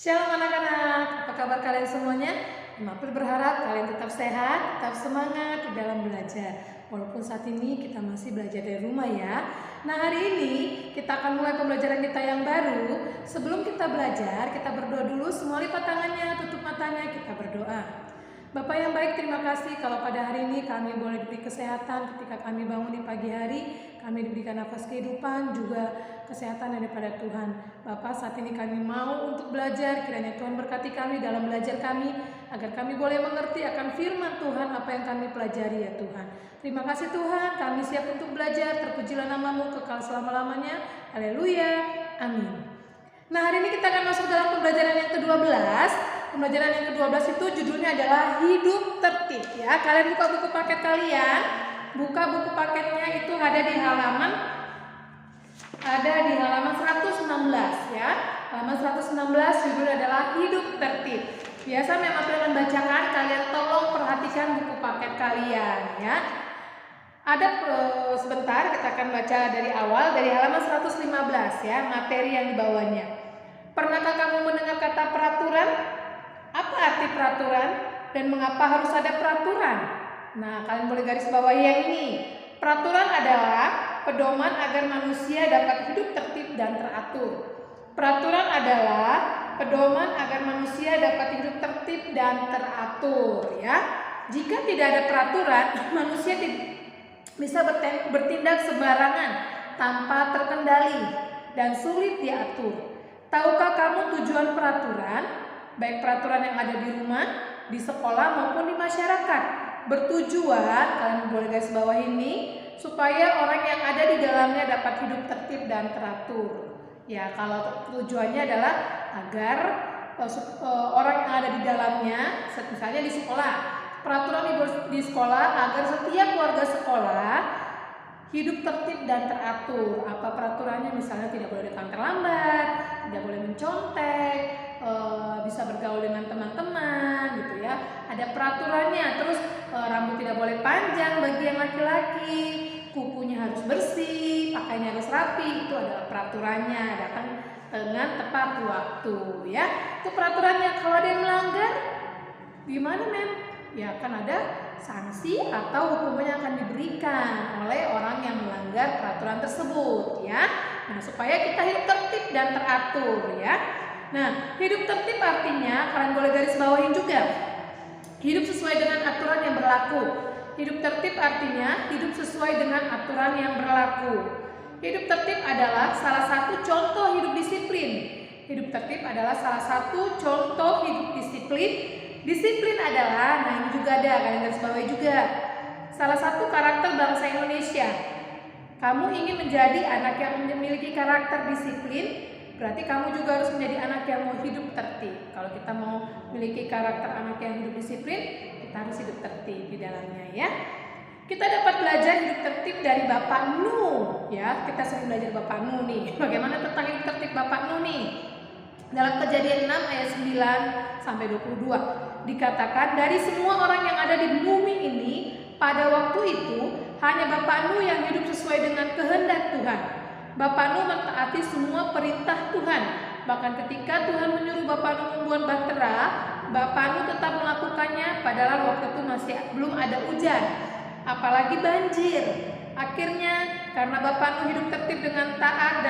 Shalom anak-anak, apa kabar kalian semuanya? Mapel berharap kalian tetap sehat, tetap semangat di dalam belajar. Walaupun saat ini kita masih belajar dari rumah ya. Nah, hari ini kita akan mulai pembelajaran kita yang baru. Sebelum kita belajar, kita berdoa dulu. Semua lipat tangannya, tutup matanya, kita berdoa. Bapak yang baik, terima kasih kalau pada hari ini kami boleh diberi kesehatan ketika kami bangun di pagi hari. Kami diberikan nafas kehidupan, juga kesehatan daripada Tuhan. Bapak, saat ini kami mau untuk belajar, kiranya Tuhan berkati kami dalam belajar kami, agar kami boleh mengerti akan firman Tuhan apa yang kami pelajari ya Tuhan. Terima kasih Tuhan, kami siap untuk belajar, terpujilah nama-Mu kekal selama-lamanya. Haleluya, amin. Nah, hari ini kita akan masuk dalam pembelajaran yang ke-12. Pembelajaran yang ke-12 itu judulnya adalah hidup tertib ya. Kalian buka buku paket kalian. Buka buku paketnya itu ada di halaman 116 ya. Halaman 116 judulnya adalah hidup tertib. Biasa memang akan bacakan, kalian tolong perhatikan buku paket kalian ya. Ada sebentar kita akan baca dari awal dari halaman 115 ya, materi yang dibawanya. Pernahkah kamu mendengar kata peraturan? Apa arti peraturan dan mengapa harus ada peraturan? Nah, kalian boleh garis bawahi yang ini. Peraturan adalah pedoman agar manusia dapat hidup tertib dan teratur. Peraturan adalah pedoman agar manusia dapat hidup tertib dan teratur ya. Jika tidak ada peraturan, manusia bisa bertindak sembarangan tanpa terkendali dan sulit diatur. Tahukah kamu tujuan peraturan? Baik peraturan yang ada di rumah, di sekolah maupun di masyarakat. Bertujuan, kalian boleh garis bawah ini, supaya orang yang ada di dalamnya dapat hidup tertib dan teratur. Ya, kalau tujuannya adalah agar orang yang ada di dalamnya, misalnya di sekolah, peraturan di sekolah agar setiap warga sekolah hidup tertib dan teratur. Apa peraturannya? Misalnya tidak boleh datang terlambat, tidak boleh mencontek, bisa bergaul dengan teman-teman gitu ya. Ada peraturannya. Terus rambut tidak boleh panjang bagi yang laki-laki, kukunya harus bersih, pakaiannya harus rapi. Itu adalah peraturannya. Datang dengan tepat waktu ya. Itu peraturannya. Kalau ada yang melanggar, gimana men? Ya akan ada sanksi atau hukuman yang akan diberikan oleh orang yang melanggar peraturan tersebut ya. Nah, supaya kita hidup tertib dan teratur ya. Nah, hidup tertib artinya kalian boleh garis bawahin juga. Hidup sesuai dengan aturan yang berlaku. Hidup tertib artinya hidup sesuai dengan aturan yang berlaku. Hidup tertib adalah salah satu contoh hidup disiplin. Hidup tertib adalah salah satu contoh hidup disiplin. Disiplin adalah, nah ini juga ada, kalian garis bawahi juga, salah satu karakter bangsa Indonesia. Kamu ingin menjadi anak yang memiliki karakter disiplin, berarti kamu juga harus menjadi anak yang mau hidup tertib. Kalau kita mau memiliki karakter anak yang hidup disiplin, kita harus hidup tertib di dalamnya ya. Kita dapat belajar hidup tertib dari Bapak Nuh ya. Kita sering belajar Bapak Nuh nih. Bagaimana tentang hidup tertib Bapak Nuh nih? Dalam Kejadian 6 ayat 9 sampai 22 dikatakan, dari semua orang yang ada di bumi ini pada waktu itu hanya Bapak Nuh yang hidup sesuai dengan kehendak Tuhan. Bapak Nuh mentaati semua perintah Tuhan. Bahkan ketika Tuhan menyuruh Bapak Nuh membuat bahtera, Bapak Nuh tetap melakukannya padahal waktu itu masih belum ada hujan, apalagi banjir. Akhirnya karena Bapak Nuh hidup tertib dengan taat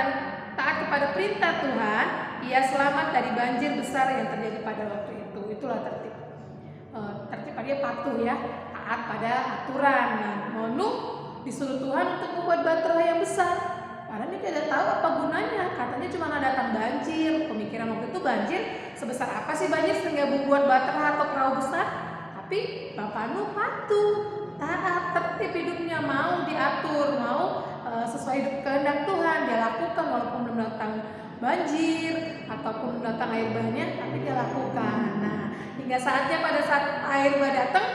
kepada perintah Tuhan, ia selamat dari banjir besar yang terjadi pada waktu itu. Itulah tertib. Tertib dia patuh ya, taat pada aturan. Nah, Nuh disuruh Tuhan untuk membuat bahtera yang besar. Karena dia tidak tahu apa gunanya. Katanya cuma datang banjir. Pemikiran waktu itu banjir sebesar apa sih banjir sehingga membuat bahtera atau perahu besar? Tapi Bapak Nuh patuh, taat, tertib hidupnya, mau diatur, mau sesuai hidup kehendak Tuhan dia lakukan walaupun belum datang banjir ataupun belum datang air banyak, tapi dia lakukan. Nah, hingga saatnya pada saat air bah datang,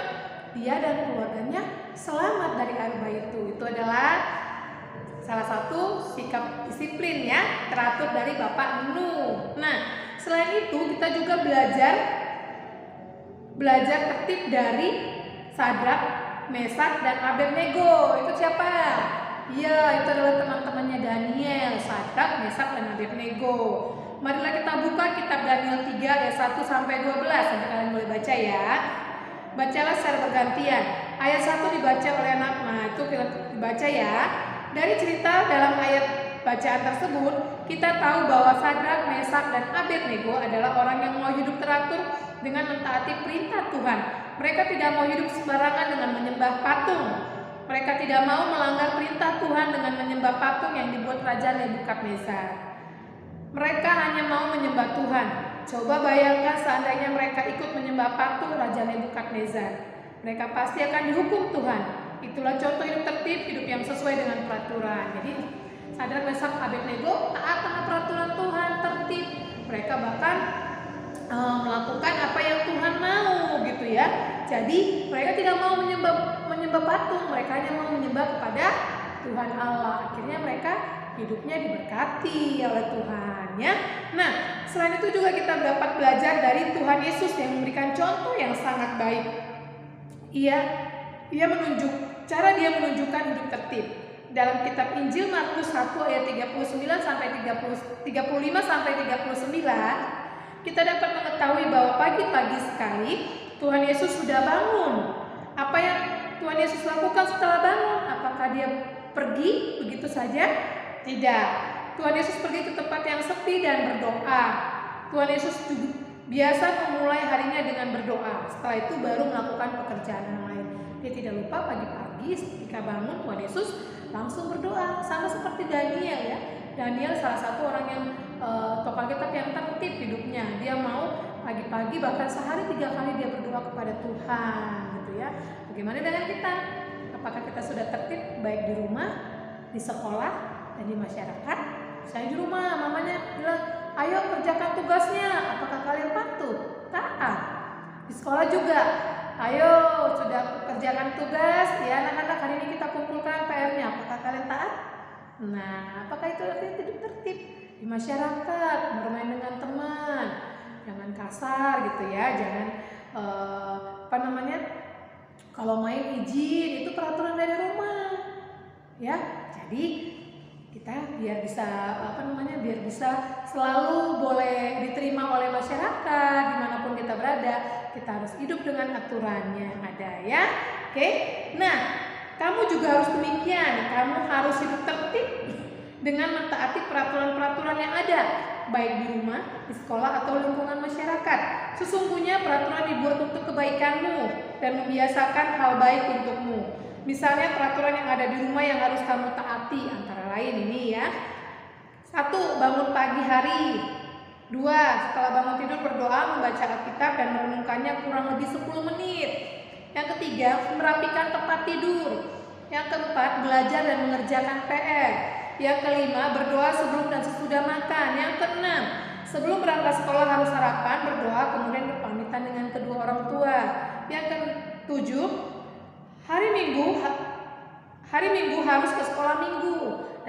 dia dan keluarganya selamat dari air bah itu. Itu adalah salah satu sikap disiplin ya, teratur dari Bapak Nuh. Nah, selain itu kita juga belajar tertib dari Sadrak, Mesak, dan Abednego. Itu siapa? Iya, itu adalah teman-temannya Daniel, Sadrak, Mesak, dan Abednego. Marilah kita buka kitab Daniel 3 3 ayat 1 sampai 12. Nanti kalian boleh baca ya. Bacalah secara bergantian. Ayat 1 dibaca oleh anak. Nah, itu kita dibaca ya. Dari cerita dalam ayat bacaan tersebut, kita tahu bahwa Sadrak, Mesak, dan Abednego adalah orang yang mau hidup teratur dengan mentaati perintah Tuhan. Mereka tidak mau hidup sembarangan dengan menyembah patung. Mereka tidak mau melanggar perintah Tuhan dengan menyembah patung yang dibuat Raja Nebukadnezar. Mereka hanya mau menyembah Tuhan. Coba bayangkan seandainya mereka ikut menyembah patung Raja Nebukadnezar. Mereka pasti akan dihukum Tuhan. Itulah contoh hidup tertib, hidup yang sesuai dengan peraturan. Jadi Sadrak, Mesak, Abednego taat dengan peraturan Tuhan, tertib. Mereka bahkan melakukan apa yang Tuhan mau gitu ya. Jadi mereka tidak mau menyembah patung, mereka hanya mau menyembah kepada Tuhan Allah. Akhirnya mereka hidupnya diberkati oleh Tuhan ya. Nah, selain itu juga kita dapat belajar dari Tuhan Yesus yang memberikan contoh yang sangat baik. Dia menunjukkan hidup tertib. Dalam kitab Injil Markus 1 ayat 39 sampai 35 sampai 39, kita dapat mengetahui bahwa pagi-pagi sekali Tuhan Yesus sudah bangun. Apa yang Tuhan Yesus lakukan setelah bangun? Apakah dia pergi begitu saja? Tidak. Tuhan Yesus pergi ke tempat yang sepi dan berdoa. Tuhan Yesus biasa memulai harinya dengan berdoa. Setelah itu baru melakukan pekerjaan yang lain. Dia tidak lupa pagi-pagi ketika bangun Tuhan Yesus langsung berdoa. Sama seperti Daniel ya. Daniel salah satu orang yang tokoh Alkitab yang tertib hidupnya. Dia mau pagi-pagi bahkan sehari 3 kali dia berdoa kepada Tuhan gitu ya. Bagaimana dengan kita? Apakah kita sudah tertib baik di rumah, di sekolah, dan di masyarakat? Saya di rumah, mamanya bilang, ayo kerjakan tugasnya. Apakah kalian patuh? Taat. Di sekolah juga, ayo sudah kerjakan tugas ya anak-anak, hari ini kita kumpulkan PR-nya. Apakah kalian taat? Nah, apakah itu artinya hidup tertib? Di masyarakat, bermain dengan teman, jangan kasar gitu ya, jangan kalau main izin itu peraturan dari rumah ya. Jadi kita biar bisa selalu boleh diterima oleh masyarakat dimanapun kita berada, kita harus hidup dengan aturannya yang ada ya. Oke, nah kamu juga harus demikian, kamu harus hidup tertib dengan mentaati peraturan-peraturan yang ada, baik di rumah, di sekolah, atau lingkungan masyarakat. Sesungguhnya peraturan dibuat untuk kebaikanmu dan membiasakan hal baik untukmu. Misalnya peraturan yang ada di rumah yang harus kamu taati, antara lain ini ya. 1. Bangun pagi hari. 2. Setelah bangun tidur berdoa, membaca Alkitab dan merenungkannya kurang lebih 10 menit. Yang ketiga, merapikan tempat tidur. Yang keempat, belajar dan mengerjakan PR. Yang kelima, berdoa sebelum dan sesudah makan. Yang keenam, sebelum berangkat sekolah harus sarapan, berdoa, kemudian berpamitan dengan kedua orang tua. Yang ketujuh, hari Minggu harus ke sekolah Minggu.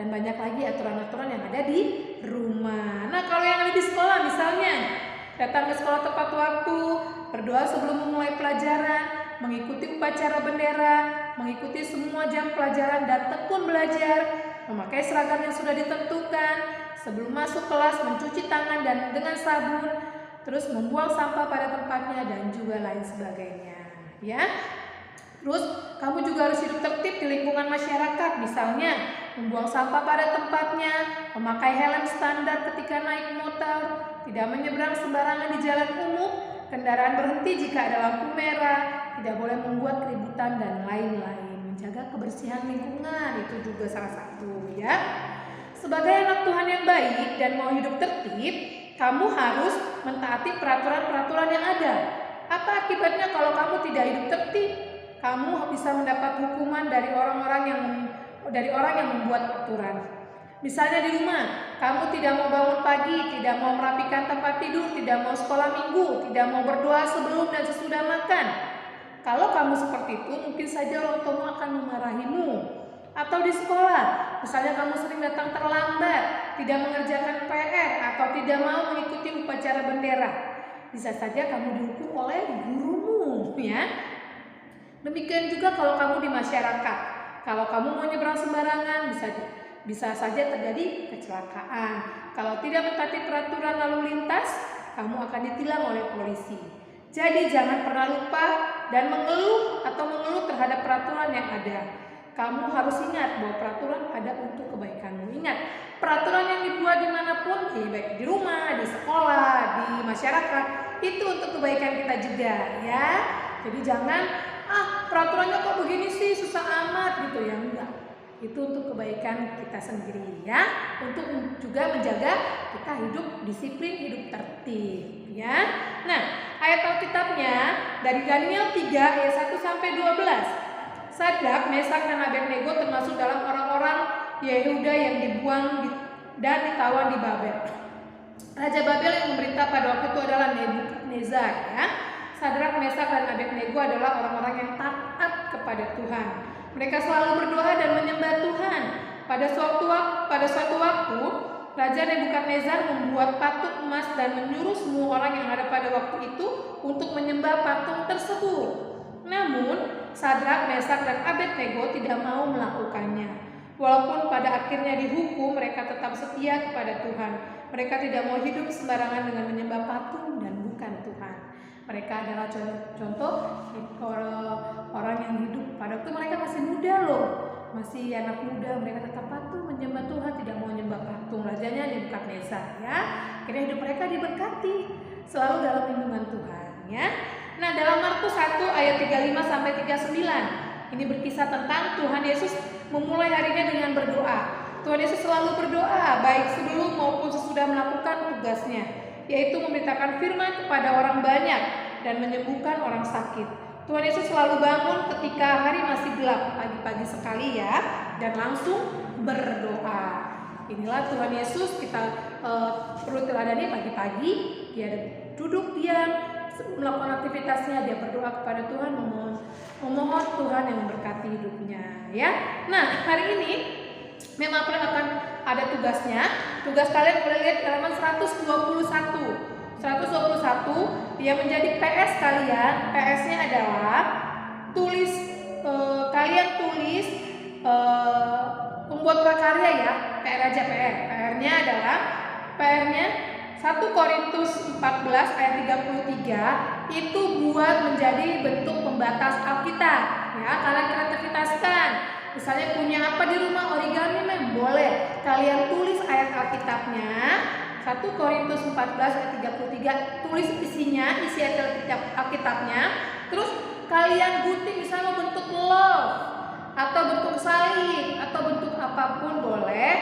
Dan banyak lagi aturan-aturan yang ada di rumah. Nah, kalau yang ada di sekolah misalnya, datang ke sekolah tepat waktu, berdoa sebelum memulai pelajaran, mengikuti upacara bendera, mengikuti semua jam pelajaran dan tekun belajar, memakai seragam yang sudah ditentukan, sebelum masuk kelas mencuci tangan dan dengan sabun, terus membuang sampah pada tempatnya dan juga lain sebagainya ya. Terus kamu juga harus hidup tertib di lingkungan masyarakat, misalnya membuang sampah pada tempatnya, memakai helm standar ketika naik motor, tidak menyeberang sembarangan di jalan umum, kendaraan berhenti jika ada lampu merah, tidak boleh membuat keributan dan lain-lain. Menjaga kebersihan lingkungan itu juga salah satu ya. Sebagai anak Tuhan yang baik dan mau hidup tertib, kamu harus mentaati peraturan-peraturan yang ada. Apa akibatnya kalau kamu tidak hidup tertib? Kamu bisa mendapat hukuman dari orang yang membuat aturan. Misalnya di rumah, kamu tidak mau bangun pagi, tidak mau merapikan tempat tidur, tidak mau sekolah Minggu, tidak mau berdoa sebelum dan sesudah makan. Kalau kamu seperti itu, mungkin saja orang tuamu akan memarahimu. Atau di sekolah, misalnya kamu sering datang terlambat, tidak mengerjakan PR, atau tidak mau mengikuti upacara bendera, bisa saja kamu dihukum oleh gurumu ya. Demikian juga kalau kamu di masyarakat, kalau kamu mau nyebrang sembarangan, bisa saja terjadi kecelakaan. Kalau tidak mentaati peraturan lalu lintas, kamu akan ditilang oleh polisi. Jadi jangan pernah lupa dan mengeluh terhadap peraturan yang ada. Kamu harus ingat bahwa peraturan ada untuk kebaikanmu. Ingat, peraturan yang dibuat dimanapun, baik di rumah, di sekolah, di masyarakat, itu untuk kebaikan kita juga, ya. Jadi jangan, peraturannya kok begini sih, susah amat gitu ya, enggak. Itu untuk kebaikan kita sendiri, ya. Untuk juga menjaga kita hidup disiplin, hidup tertib, ya. Nah, ayat Alkitabnya dari Daniel 3 ayat 1 sampai 12. Sadrak, Mesak, dan Abednego termasuk dalam orang-orang Yehuda yang dibuang dan ditawan di Babel. Raja Babel yang memerintah pada waktu itu adalah Nebukadnezar, ya. Sadrak, Mesak, dan Abednego adalah orang-orang yang taat kepada Tuhan. Mereka selalu berdoa dan menyembah Tuhan. Pada suatu waktu, Raja Nebukadnezar membuat patung emas dan menyuruh semua orang yang ada pada waktu itu untuk menyembah patung tersebut. Namun, Sadrak, Mesak, dan Abednego tidak mau melakukannya. Walaupun pada akhirnya dihukum, mereka tetap setia kepada Tuhan. Mereka tidak mau hidup sembarangan dengan menyembah patung dan bukan Tuhan. Mereka adalah contoh orang yang hidup pada waktu mereka masih muda loh. Masih anak muda, mereka tetap patuh menyembah Tuhan, tidak mau menyembah patung. Rajanya Nebukadnezar, ya. Akhirnya hidup mereka diberkati, selalu dalam lindungan Tuhan, ya. Nah, dalam Markus 1 ayat 35 sampai 39, ini berkisah tentang Tuhan Yesus memulai harinya dengan berdoa. Tuhan Yesus selalu berdoa, baik sebelum maupun sesudah melakukan tugasnya, yaitu memberitakan firman kepada orang banyak dan menyembuhkan orang sakit. Tuhan Yesus selalu bangun ketika hari masih gelap, pagi-pagi sekali, ya, dan langsung berdoa. Inilah Tuhan Yesus, kita perlu teladani pagi-pagi. Dia duduk diam, melakukan aktivitasnya, dia berdoa kepada Tuhan, memohon Tuhan yang memberkati hidupnya, ya. Nah, hari ini memang akan ada tugasnya. Tugas kalian boleh lihat di halaman 121. 121 dia menjadi PS kalian. PS-nya adalah kalian tulis membuat prakarya, ya. PR aja PR. PR-nya adalah 1 Korintus 14 ayat 33 itu buat menjadi bentuk pembatas Alkitab, ya. Kalian kreativitaskan. Misalnya punya apa di rumah, origami boleh. Kalian tulis ayat Alkitabnya 1 Korintus 14 ayat 33, tulis isi ayat Alkitabnya. Terus kalian gunting, misalnya bentuk love atau bentuk salib atau bentuk apapun boleh.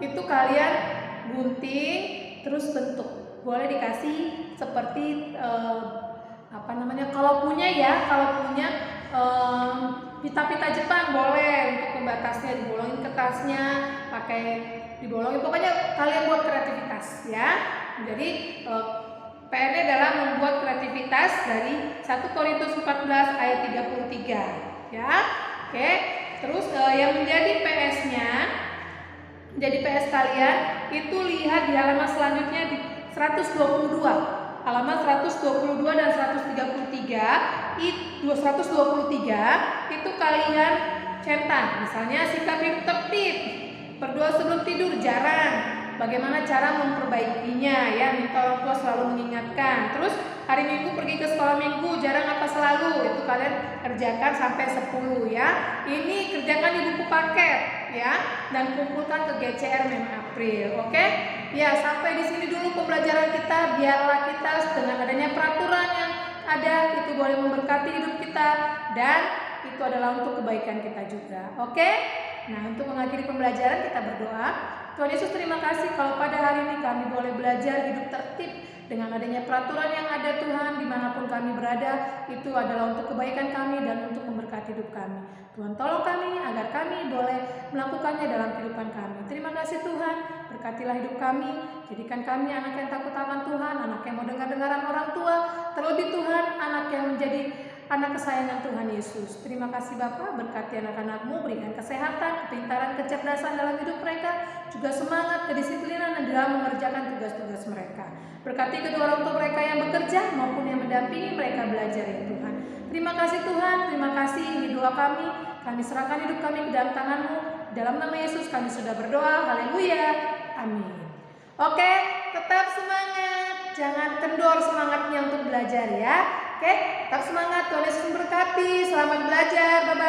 Itu kalian gunting, terus bentuk, boleh dikasih seperti kalau punya pita-pita Jepang boleh untuk pembatasnya, dibolongin kertasnya, dibolongin, pokoknya kalian buat kreativitas, ya. Jadi PR-nya adalah membuat kreativitas dari 1 Korintus 14 ayat 33, ya. Oke, terus yang menjadi PS-nya, jadi PS kalian itu lihat di halaman selanjutnya di 122. Halaman 122 dan 133 itu kalian centang. Misalnya sikap hidup tertib, berdoa sebelum tidur jarang, bagaimana cara memperbaikinya, ya. Minta orang tua selalu mengingatkan. Terus hari Minggu pergi ke sekolah Minggu, jarang apa selalu, itu kalian kerjakan sampai 10, ya. Ini kerjakan di buku paket, ya, dan kumpulkan ke GCR Mem April, oke? Ya, sampai di sini dulu pembelajaran kita. Biarlah kita dengan adanya peraturan yang ada itu boleh memberkati hidup kita, dan itu adalah untuk kebaikan kita juga, oke? Nah, untuk mengakhiri pembelajaran kita berdoa. Tuhan Yesus, terima kasih kalau pada hari ini kami boleh belajar hidup tertib dengan adanya peraturan yang ada, Tuhan. Dimanapun kami berada, itu adalah untuk kebaikan kami dan untuk memberkati hidup kami. Tuhan, tolong kami agar kami boleh melakukannya dalam kehidupan kami. Terima kasih Tuhan, berkatilah hidup kami, jadikan kami anak yang takut akan Tuhan, anak yang mau dengar-dengaran orang tua, terlebih Tuhan, anak yang menjadi anak kesayangan Tuhan Yesus. Terima kasih Bapa, berkati anak-anak-Mu, berikan kesehatan, kepintaran, kecerdasan dalam hidup mereka, juga semangat, kedisiplinan dalam mengerjakan tugas-tugas mereka. Berkati kedua orang tua mereka yang bekerja maupun yang mendampingi mereka belajar, ya Tuhan. Terima kasih Tuhan, terima kasih. Ini doa kami serahkan hidup kami ke dalam tangan-Mu. Dalam nama Yesus kami sudah berdoa, haleluya, amin. Oke, tetap semangat. jangan kendor semangatnya untuk belajar ya. Oke, tetap semangat. Tuhan Yesus memberkati. Selamat belajar. Bye-bye.